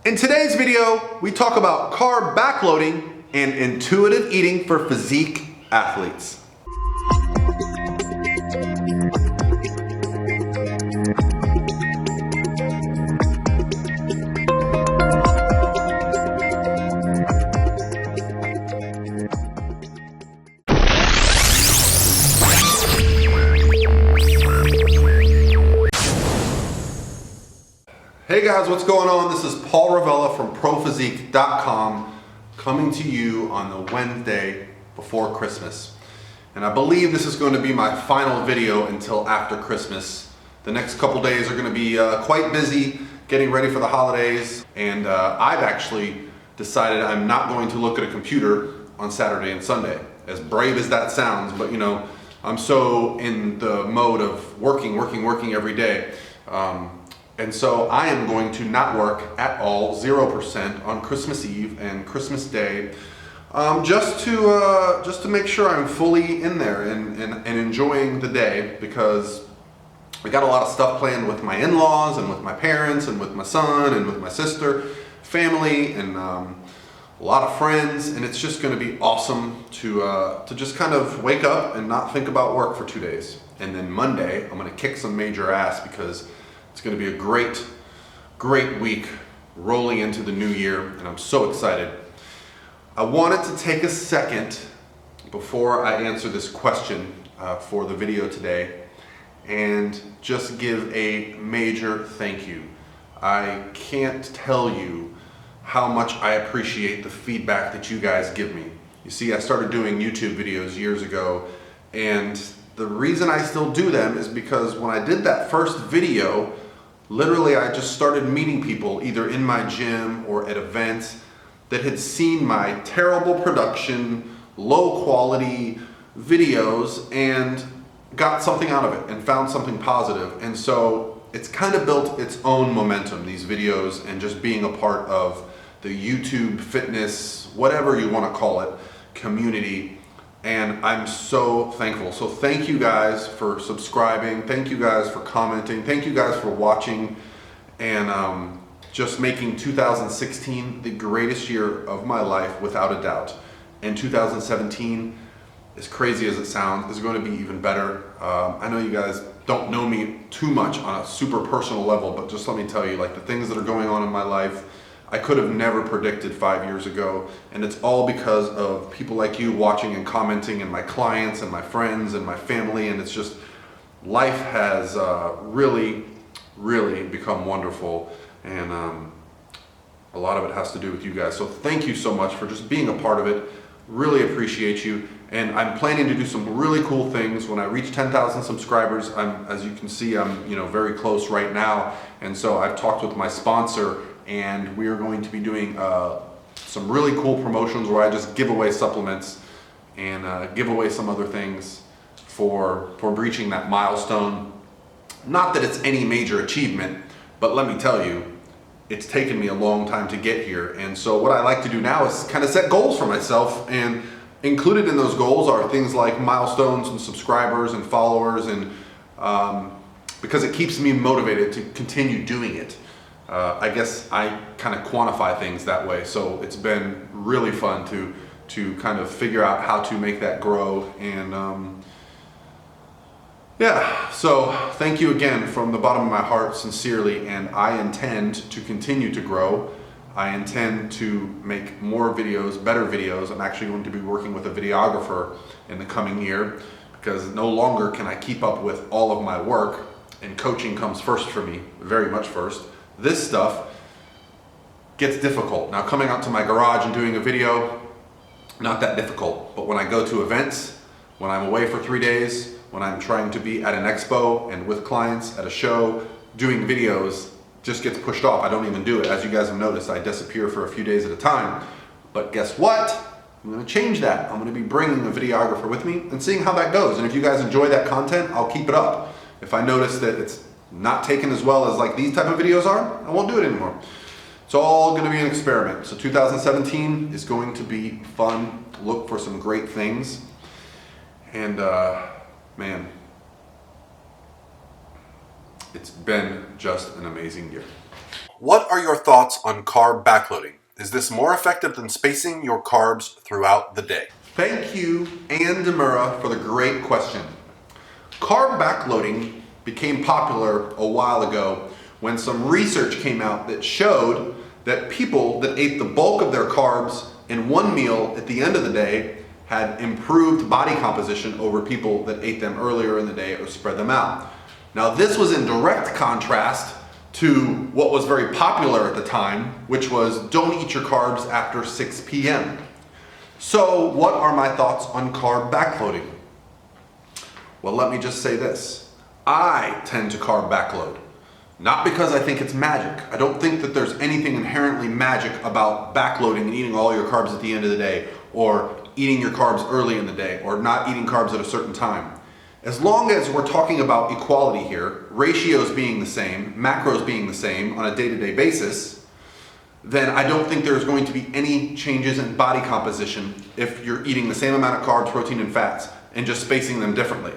In today's video, we talk about carb backloading and intuitive eating for physique athletes. Hey guys, what's going on? This is Paul Revelia from ProPhysique.com coming to you on the Wednesday before Christmas. And I believe this is going to be my final video until after Christmas. The next couple days are going to be quite busy getting ready for the holidays. And I've actually decided I'm not going to look at a computer on Saturday and Sunday. As brave as that sounds, but you know, I'm so in the mode of working every day. And so I am going to not work at all, 0% on Christmas Eve and Christmas Day, just to make sure I'm fully in there and enjoying the day, because we got a lot of stuff planned with my in-laws and with my parents and with my son and with my sister, family, and a lot of friends, and it's just going to be awesome to just kind of wake up and not think about work for 2 days. And then Monday, I'm going to kick some major ass because it's going to be a great week rolling into the new year, and I'm so excited. I wanted to take a second before I answer this question for the video today and just give a major thank you. I can't tell you how much I appreciate the feedback that you guys give me. You see, I started doing YouTube videos years ago, and the reason I still do them is because when I did that first video, literally I just started meeting people either in my gym or at events that had seen my terrible production, low quality videos and got something out of it and found something positive. And so it's kind of built its own momentum, these videos, and just being a part of the YouTube fitness, whatever you want to call it, community. And I'm so thankful. So thank you guys for subscribing. Thank you guys for commenting. Thank you guys for watching and just making 2016 the greatest year of my life without a doubt. And 2017, as crazy as it sounds, is going to be even better. I know you guys don't know me too much on a super personal level, but just let me tell you, like, the things that are going on in my life, I could have never predicted 5 years ago, and it's all because of people like you watching and commenting, and my clients and my friends and my family, and it's just, life has really become wonderful, and a lot of it has to do with you guys. So thank you so much for just being a part of it. Really appreciate you, and I'm planning to do some really cool things when I reach 10,000 subscribers. As you can see, I'm very close right now, and so I've talked with my sponsor, and we are going to be doing some really cool promotions where I just give away supplements and give away some other things for reaching that milestone. Not that it's any major achievement, but let me tell you, it's taken me a long time to get here. And so what I like to do now is kind of set goals for myself, and included in those goals are things like milestones and subscribers and followers, and because it keeps me motivated to continue doing it. I guess I kind of quantify things that way, so it's been really fun to kind of figure out how to make that grow. And yeah, so thank you again from the bottom of my heart, sincerely, and I intend to continue to grow. I intend to make more videos, better videos. I'm actually going to be working with a videographer in the coming year, because no longer can I keep up with all of my work, and coaching comes first for me, very much first. This stuff gets difficult. Now, coming out to my garage and doing a video, not that difficult. But when I go to events, when I'm away for 3 days, when I'm trying to be at an expo and with clients at a show, doing videos just gets pushed off. I don't even do it. As you guys have noticed, I disappear for a few days at a time. But guess what? I'm going to change that. I'm going to be bringing a videographer with me and seeing how that goes. And if you guys enjoy that content, I'll keep it up. If I notice that it's not taken as well as like these type of videos are, I won't do it anymore. It's all going to be an experiment. So 2017 is going to be fun. Look for some great things. And man, it's been just an amazing year. What are your thoughts on carb backloading? Is this more effective than spacing your carbs throughout the day? Thank you, Ann Demura, for the great question. Carb backloading became popular a while ago when some research came out that showed that people that ate the bulk of their carbs in one meal at the end of the day had improved body composition over people that ate them earlier in the day or spread them out. Now, this was in direct contrast to what was very popular at the time, which was don't eat your carbs after 6 p.m. So what are my thoughts on carb backloading? Well, let me just say this. I tend to carb backload. Not because I think it's magic. I don't think that there's anything inherently magic about backloading and eating all your carbs at the end of the day, or eating your carbs early in the day, or not eating carbs at a certain time. As long as we're talking about equality here, ratios being the same, macros being the same on a day-to-day basis, then I don't think there's going to be any changes in body composition if you're eating the same amount of carbs, protein, and fats and just spacing them differently.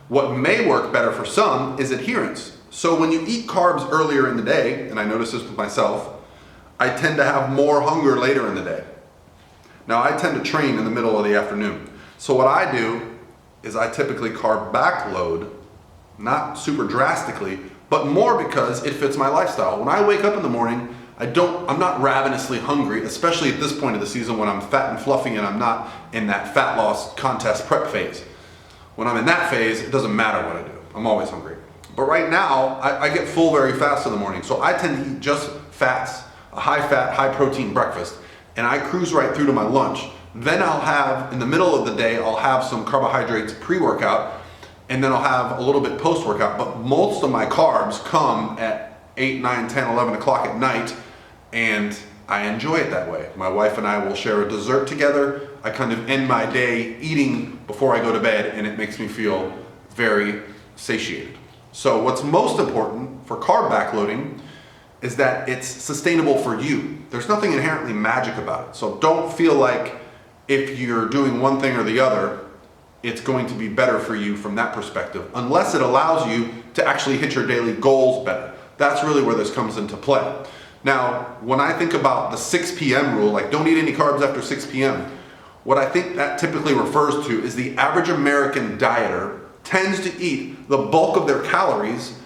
What may work better for some is adherence. So when you eat carbs earlier in the day, and I notice this with myself, I tend to have more hunger later in the day. Now, I tend to train in the middle of the afternoon. So what I do is I typically carb backload, not super drastically, but more because it fits my lifestyle. When I wake up in the morning, I'm not ravenously hungry, especially at this point of the season when I'm fat and fluffy and I'm not in that fat loss contest prep phase. When I'm in that phase, it doesn't matter what I do. I'm always hungry. But right now, I get full very fast in the morning. So I tend to eat just fats, a high fat, high protein breakfast, and I cruise right through to my lunch. Then I'll have, in the middle of the day, I'll have some carbohydrates pre-workout, and then I'll have a little bit post-workout. But most of my carbs come at 8, 9, 10, 11 o'clock at night, and I enjoy it that way. My wife and I will share a dessert together. I kind of end my day eating before I go to bed, and it makes me feel very satiated. So what's most important for carb backloading is that it's sustainable for you. There's nothing inherently magic about it. So don't feel like if you're doing one thing or the other, it's going to be better for you from that perspective, unless it allows you to actually hit your daily goals better. That's really where this comes into play. Now, when I think about the 6 p.m. rule, like don't eat any carbs after 6 p.m., what I think that typically refers to is the average American dieter tends to eat the bulk of their calories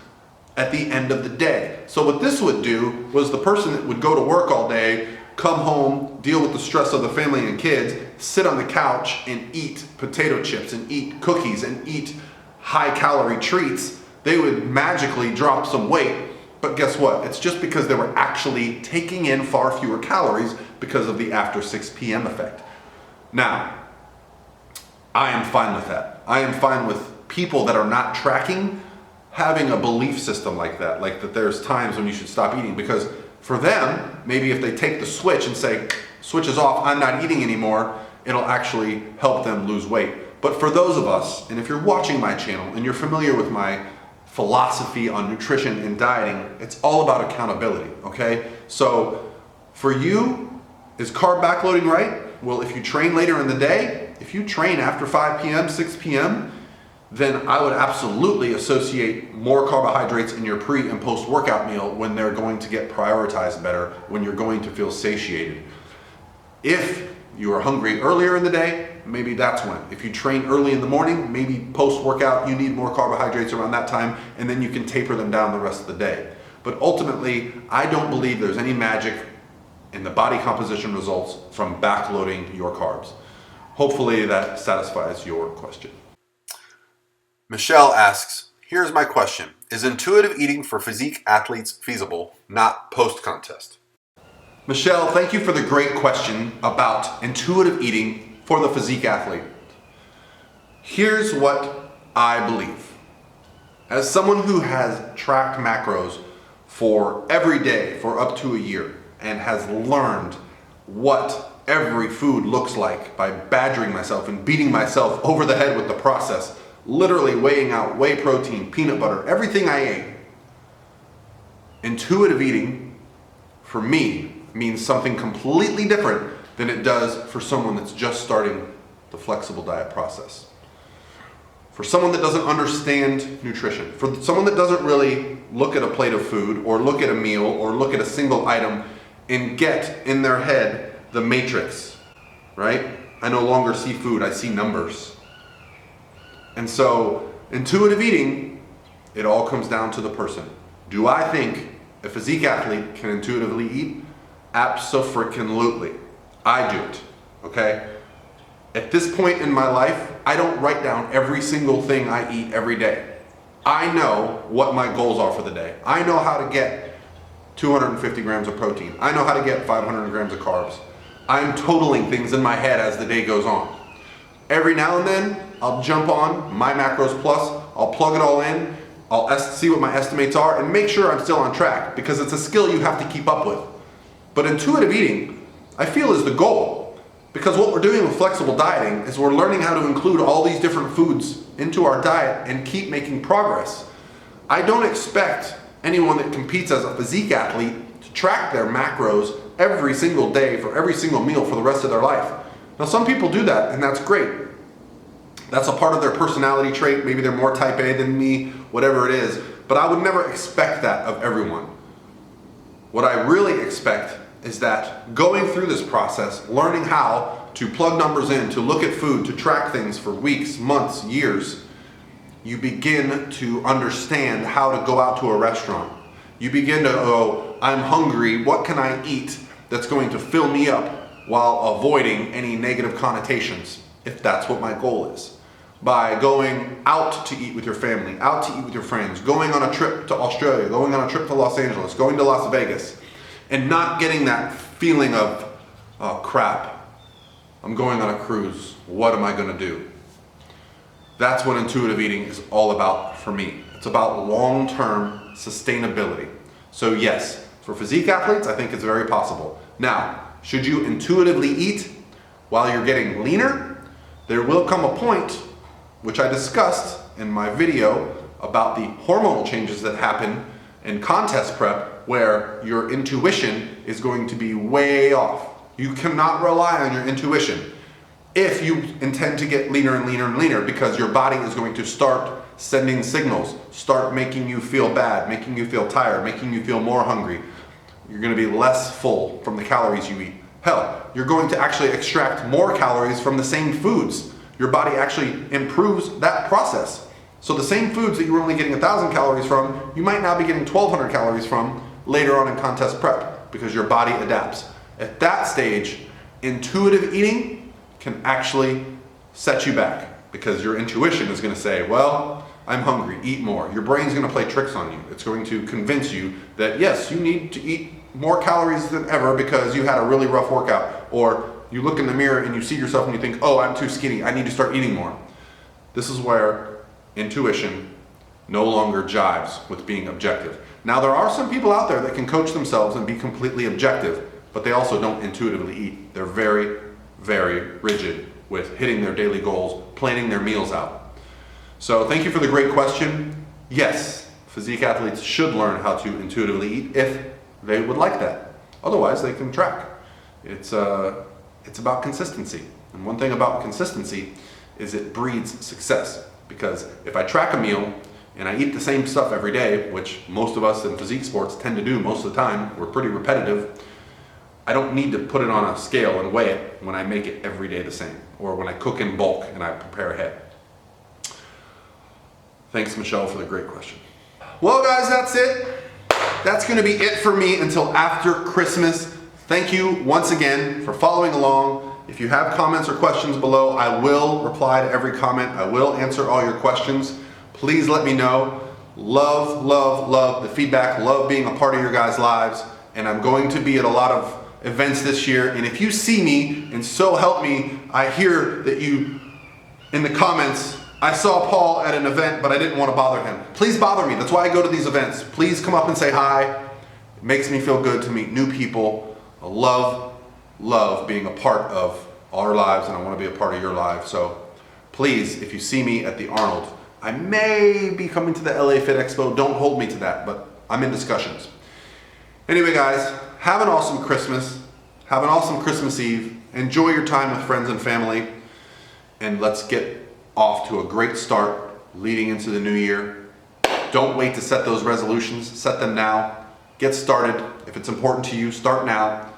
at the end of the day. So what this would do was the person that would go to work all day, come home, deal with the stress of the family and kids, sit on the couch and eat potato chips and eat cookies and eat high calorie treats, they would magically drop some weight. But guess what? It's just because they were actually taking in far fewer calories because of the after 6 p.m. effect. Now, I am fine with that. I am fine with people that are not tracking having a belief system like that there's times when you should stop eating, because for them, maybe if they take the switch and say, switch is off, I'm not eating anymore, it'll actually help them lose weight. But for those of us, and if you're watching my channel and you're familiar with my philosophy on nutrition and dieting, it's all about accountability, okay? So for you, is carb backloading right? Well, if you train later in the day, if you train after 5 p.m., 6 p.m., then I would absolutely associate more carbohydrates in your pre and post workout meal when they're going to get prioritized better, when you're going to feel satiated. If you are hungry earlier in the day, maybe that's when. If you train early in the morning, maybe post workout, you need more carbohydrates around that time, and then you can taper them down the rest of the day. But ultimately, I don't believe there's any magic in the body composition results from backloading your carbs. Hopefully that satisfies your question. Michelle asks, here's my question. Is intuitive eating for physique athletes feasible, not post-contest? Michelle, thank you for the great question about intuitive eating for the physique athlete. Here's what I believe. As someone who has tracked macros for every day for up to a year and has learned what every food looks like by badgering myself and beating myself over the head with the process, literally weighing out whey protein, peanut butter, everything I ate. Intuitive eating, for me, means something completely different than it does for someone that's just starting the flexible diet process. For someone that doesn't understand nutrition, for someone that doesn't really look at a plate of food or look at a meal or look at a single item and get in their head the matrix, right? I no longer see food, I see numbers. And so intuitive eating, it all comes down to the person. Do I think a physique athlete can intuitively eat? Abso-freaking-lutely. I do it, okay? At this point in my life, I don't write down every single thing I eat every day. I know what my goals are for the day. I know how to get 250 grams of protein. I know how to get 500 grams of carbs. I'm totaling things in my head as the day goes on. Every now and then, I'll jump on My Macros Plus, I'll plug it all in, I'll see what my estimates are and make sure I'm still on track, because it's a skill you have to keep up with. But intuitive eating, I feel, is the goal. Because what we're doing with flexible dieting is we're learning how to include all these different foods into our diet and keep making progress. I don't expect anyone that competes as a physique athlete to track their macros every single day for every single meal for the rest of their life. Now, some people do that, and that's great. That's a part of their personality trait. Maybe they're more type A than me, whatever it is. But I would never expect that of everyone. What I really expect is that going through this process, learning how to plug numbers in, to look at food, to track things for weeks, months, years, you begin to understand how to go out to a restaurant. You begin to go, I'm hungry, what can I eat that's going to fill me up while avoiding any negative connotations, if that's what my goal is. By going out to eat with your family, out to eat with your friends, going on a trip to Australia, going on a trip to Los Angeles, going to Las Vegas, and not getting that feeling of, oh crap, I'm going on a cruise, what am I gonna do? That's what intuitive eating is all about for me. It's about long-term sustainability. So yes, for physique athletes, I think it's very possible. Now, should you intuitively eat while you're getting leaner? There will come a point, which I discussed in my video about the hormonal changes that happen in contest prep, where your intuition is going to be way off. You cannot rely on your intuition if you intend to get leaner and leaner and leaner, because your body is going to start sending signals, start making you feel bad, making you feel tired, making you feel more hungry. You're going to be less full from the calories you eat. Hell, you're going to actually extract more calories from the same foods. Your body actually improves that process. So the same foods that you were only getting 1,000 calories from, you might now be getting 1,200 calories from later on in contest prep, because your body adapts. At that stage, intuitive eating can actually set you back, because your intuition is going to say, well, I'm hungry, eat more. Your brain's going to play tricks on you. It's going to convince you that yes, you need to eat more calories than ever because you had a really rough workout. Or you look in the mirror and you see yourself and you think, oh, I'm too skinny, I need to start eating more. This is where intuition no longer jives with being objective. Now, there are some people out there that can coach themselves and be completely objective, but they also don't intuitively eat. They're very, very rigid with hitting their daily goals, planning their meals out. So thank you for the great question. Yes, physique athletes should learn how to intuitively eat if they would like that. Otherwise, they can track. It's about consistency. And one thing about consistency is it breeds success. Because if I track a meal and I eat the same stuff every day, which most of us in physique sports tend to do most of the time, we're pretty repetitive, I don't need to put it on a scale and weigh it when I make it every day the same, or when I cook in bulk and I prepare ahead. Thanks, Michelle, for the great question. Well, guys, that's it. That's going to be it for me until after Christmas. Thank you once again for following along. If you have comments or questions below, I will reply to every comment. I will answer all your questions. Please let me know. Love, love, love the feedback. Love being a part of your guys' lives. And I'm going to be at a lot of events this year. And if you see me, and so help me, I hear that you, in the comments, I saw Paul at an event, but I didn't want to bother him. Please bother me. That's why I go to these events. Please come up and say hi. It makes me feel good to meet new people. I love being a part of our lives, and I want to be a part of your lives. So please, if you see me at the Arnold, I may be coming to the LA Fit Expo. Don't hold me to that, but I'm in discussions. Anyway, guys, have an awesome Christmas. Have an awesome Christmas Eve. Enjoy your time with friends and family. And let's get off to a great start leading into the new year. Don't wait to set those resolutions. Set them now. Get started. If it's important to you, start now.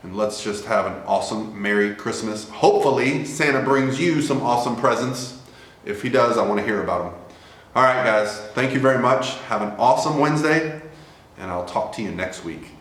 And let's just have an awesome Merry Christmas. Hopefully, Santa brings you some awesome presents. If he does, I want to hear about them. All right, guys. Thank you very much. Have an awesome Wednesday, and I'll talk to you next week.